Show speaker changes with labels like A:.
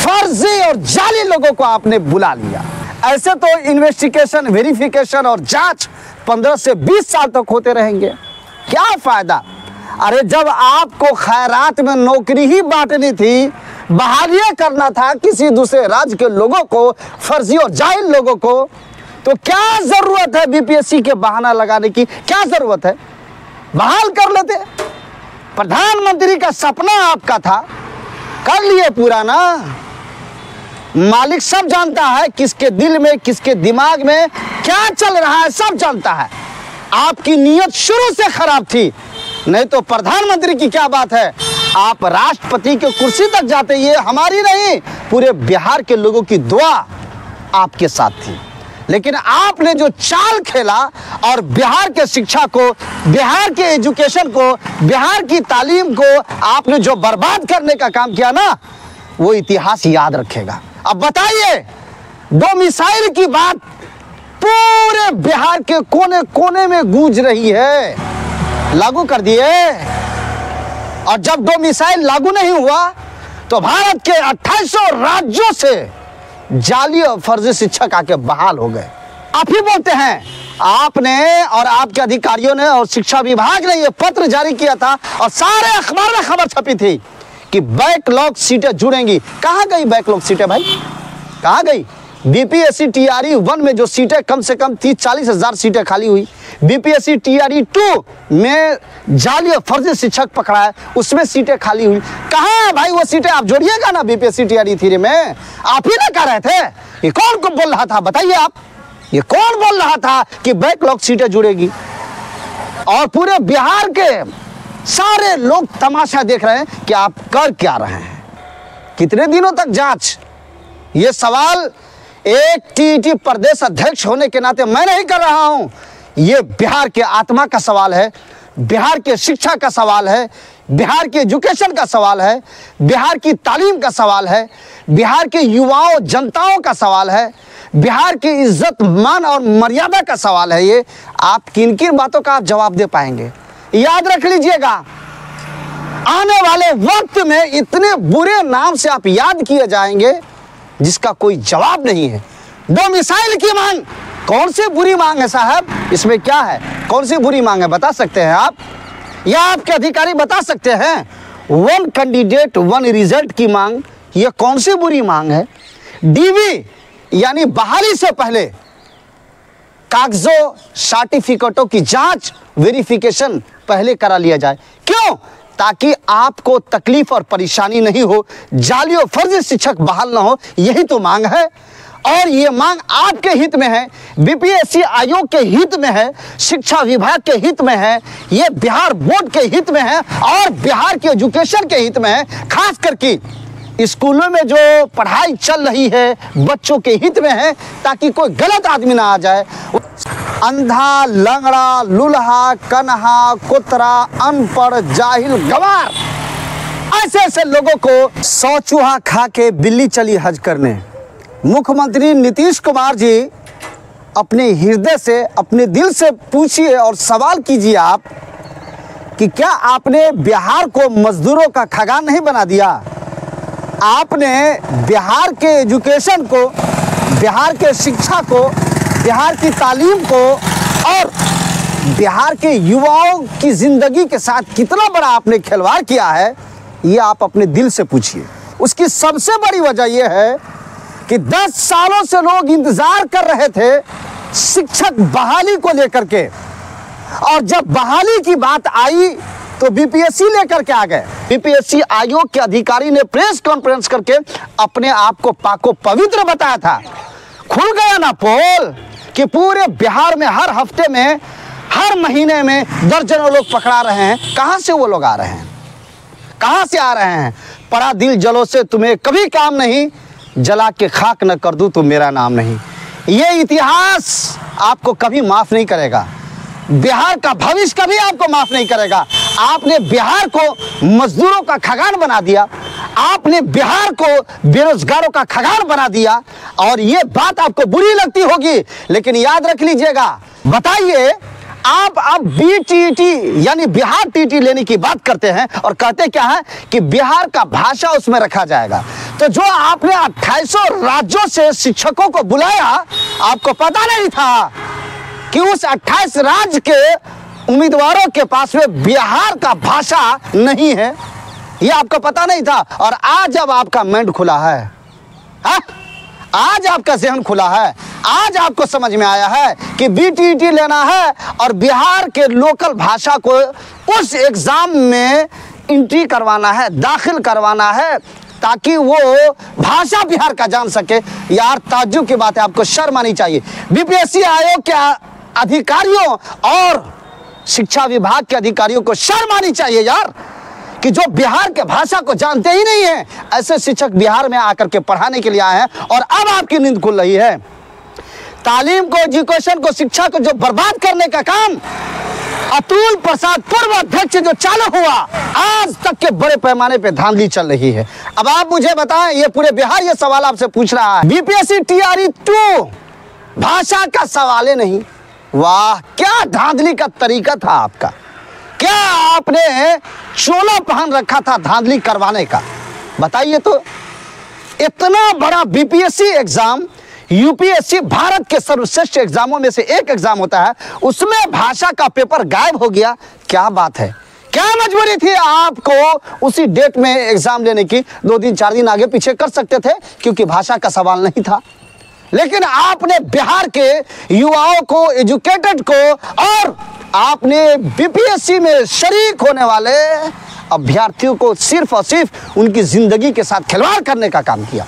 A: फर्जी और जाली लोगों को आपने बुला लिया। ऐसे तो इन्वेस्टिगेशन, वेरिफिकेशन और जांच 15 से 20 साल तक होते रहेंगे, क्या फायदा। अरे जब आपको खैरात में नौकरी ही बांटनी थी, बहालियां करना था किसी दूसरे राज्य के लोगों को, फर्जी और जाहिल लोगों को, तो क्या जरूरत है बीपीएससी के बहाना लगाने की, क्या जरूरत है। बहाल कर लेते। प्रधानमंत्री का सपना आपका था, कर लिए पूरा ना। मालिक सब जानता है किसके दिल में, किसके दिमाग में क्या चल रहा है, सब जानता है। आपकी नीयत शुरू से खराब थी, नहीं तो प्रधानमंत्री की क्या बात है, आप राष्ट्रपति की कुर्सी तक जाते। ये हमारी नहीं, पूरे बिहार के लोगों की दुआ आपके साथ थी। लेकिन आपने जो चाल खेला और बिहार के शिक्षा को, बिहार के एजुकेशन को, बिहार की तालीम को आपने जो बर्बाद करने का काम किया ना, वो इतिहास याद रखेगा। अब बताइए, डोमिसाइल की बात पूरे बिहार के कोने कोने में गूंज रही है, लागू कर दिए। और जब डोमिसाइल लागू नहीं हुआ तो भारत के 2800 राज्यों से जाली और फर्जी शिक्षक आके बहाल हो गए। आप ही बोलते हैं, आपने और आपके अधिकारियों ने और शिक्षा विभाग ने यह पत्र जारी किया था और सारे अखबार में खबर छपी थी कि बैकलॉग सीटें जुड़ेंगी। कहां गई बैकलॉग सीटें भाई, कहां गई। बीपीएससी टीआरई 1 में जो सीटें कम से कम 30-40 हजार सीटें खाली हुई, बीपीएससी टीआरई 2 में जाली और फर्जी शिक्षक पकड़ा है, उसमें सीटें खाली हुई। कहाँ है भाई वो सीटें, आप जोड़िएगा ना बीपीएससी टीआरई 3 में। आप ही ना कह रहे थे, ये कौन को बोल रहा था बताइए आप, ये कौन बोल रहा था कि बैकलॉग सीटें जुड़ेगी। और पूरे बिहार के सारे लोग तमाशा देख रहे हैं कि आप कर क्या रहे हैं, कितने दिनों तक जांच। ये सवाल एक टीटी प्रदेश अध्यक्ष होने के नाते मैं नहीं कर रहा हूं, ये बिहार के आत्मा का सवाल है, बिहार के शिक्षा का सवाल है, बिहार के एजुकेशन का सवाल है, बिहार की तालीम का सवाल है, बिहार के युवाओं जनताओं का सवाल है, बिहार की इज्जत मान और मर्यादा का सवाल है। ये आप किन किन बातों का आप जवाब दे पाएंगे, याद रख लीजिएगा। आने वाले वक्त में इतने बुरे नाम से आप याद किए जाएंगे जिसका कोई जवाब नहीं है। डोमिसाइल की मांग, कौन सी बुरी मांग है साहब, इसमें क्या है, कौन सी बुरी मांग है बता सकते हैं आप, या आपके अधिकारी बता सकते हैं। 1 कैंडिडेट 1 रिजल्ट की मांग, ये कौन सी बुरी मांग है। डीवी यानी बहाली से पहले कागजों सर्टिफिकेटों की जांच, वेरिफिकेशन पहले करा लिया जाए। क्यों, ताकि आपको तकलीफ और परेशानी नहीं हो, जाली और फर्जी शिक्षक बहाल ना हो, यही तो मांग है। और ये मांग आपके हित में है, बीपीएससी आयोग के हित में है, शिक्षा विभाग के हित में है, ये बिहार बोर्ड के हित में है और बिहार के एजुकेशन के हित में है। खास करके स्कूलों में जो पढ़ाई चल रही है बच्चों के हित में है, ताकि कोई गलत आदमी ना आ जाए। अंधा, लंगड़ा, लुल्हा, कन्हा, कुतरा, अनपढ़, जाहिल, गवार, ऐसे ऐसे लोगों को 100 चूहा खा के बिल्ली चली हज करने। मुख्यमंत्री नीतीश कुमार जी अपने हृदय से, अपने दिल से पूछिए और सवाल कीजिए आप कि क्या आपने बिहार को मजदूरों का खजान नहीं बना दिया। आपने बिहार के एजुकेशन को, बिहार के शिक्षा को, बिहार की तालीम को और बिहार के युवाओं की जिंदगी के साथ कितना बड़ा आपने खिलवाड़ किया है, ये आप अपने दिल से पूछिए। उसकी सबसे बड़ी वजह यह है कि 10 सालों से लोग इंतजार कर रहे थे शिक्षक बहाली को लेकर के, और जब बहाली की बात आई तो बीपीएससी लेकर के आ गए। बीपीएससी आयोग के अधिकारी ने प्रेस कॉन्फ्रेंस करके अपने आप को पाको पवित्र बताया था। खुल गया ना पोल कि पूरे बिहार में हर हफ्ते में, हर महीने में दर्जनों लोग पकड़ा रहे हैं। कहां से वो लोग आ रहे हैं, कहां से आ रहे हैं। पड़ा दिल जलो से तुम्हें कभी काम नहीं, जला के खाक न कर दूं तो मेरा नाम नहीं। ये इतिहास आपको कभी माफ नहीं करेगा, बिहार का भविष्य कभी आपको माफ नहीं करेगा। आपने बिहार को मजदूरों का खजान बना दिया, आपने बिहार को बेरोजगारों का खजान बना दिया, और ये बात आपको बुरी लगती होगी, लेकिन याद रख लीजिएगा। बताइए, आप अब BTET यानी बिहार TET लेने की बात करते हैं और कहते क्या है कि बिहार का भाषा उसमें रखा जाएगा। तो जो आपने 2800 राज्यों से शिक्षकों को बुलाया, आपको पता नहीं था कि उस 28 राज्य के उम्मीदवारों के पास में बिहार का भाषा नहीं है? ये आपको पता नहीं था। और आज जब आपका माइंड खुला है, आज आपका जहन खुला है, आज आपको समझ में आया है कि BTET लेना है और बिहार के लोकल भाषा को उस एग्जाम में एंट्री करवाना है, दाखिल करवाना है, ताकि वो भाषा बिहार का जान सके। यार ताज्जुब की बात है, आपको शर्म आनी चाहिए। BPSC आयोग के अधिकारियों और शिक्षा विभाग के अधिकारियों को शर्म आनी चाहिए यार, कि जो बिहार के भाषा को जानते ही नहीं है, ऐसे शिक्षक बिहार में आकर के पढ़ाने के लिए आए हैं और अब आपकी नींद खुल रही है। तालीम को, एजुकेशन को, शिक्षा को जो बर्बाद करने का काम अतुल प्रसाद पूर्व अध्यक्ष जो चालू हुआ, आज तक के बड़े पैमाने पे धांधली चल रही है। अब आप मुझे बताएं, ये पूरे बिहार ये सवाल आपसे पूछ रहा है, BPSC TRE 2 भाषा का सवाल ही नहीं। वाह, क्या धांधली का तरीका था आपका, क्या आपने चोला पहन रखा था धांधली करवाने का, बताइए तो। इतना बड़ा BPSC एग्जाम, UPSC भारत के सर्वश्रेष्ठ एग्जामों में से एक एग्जाम होता है, उसमें भाषा का पेपर गायब हो गया। क्या बात है, क्या मजबूरी थी आपको उसी डेट में एग्जाम लेने की? 2 दिन 4 दिन आगे पीछे कर सकते थे, क्योंकि भाषा का सवाल नहीं था। लेकिन आपने बिहार के युवाओं को, एजुकेटेड को, और आपने BPSC में शरीक होने वाले अभ्यर्थियों को सिर्फ और सिर्फ उनकी जिंदगी के साथ खिलवाड़ करने का काम किया।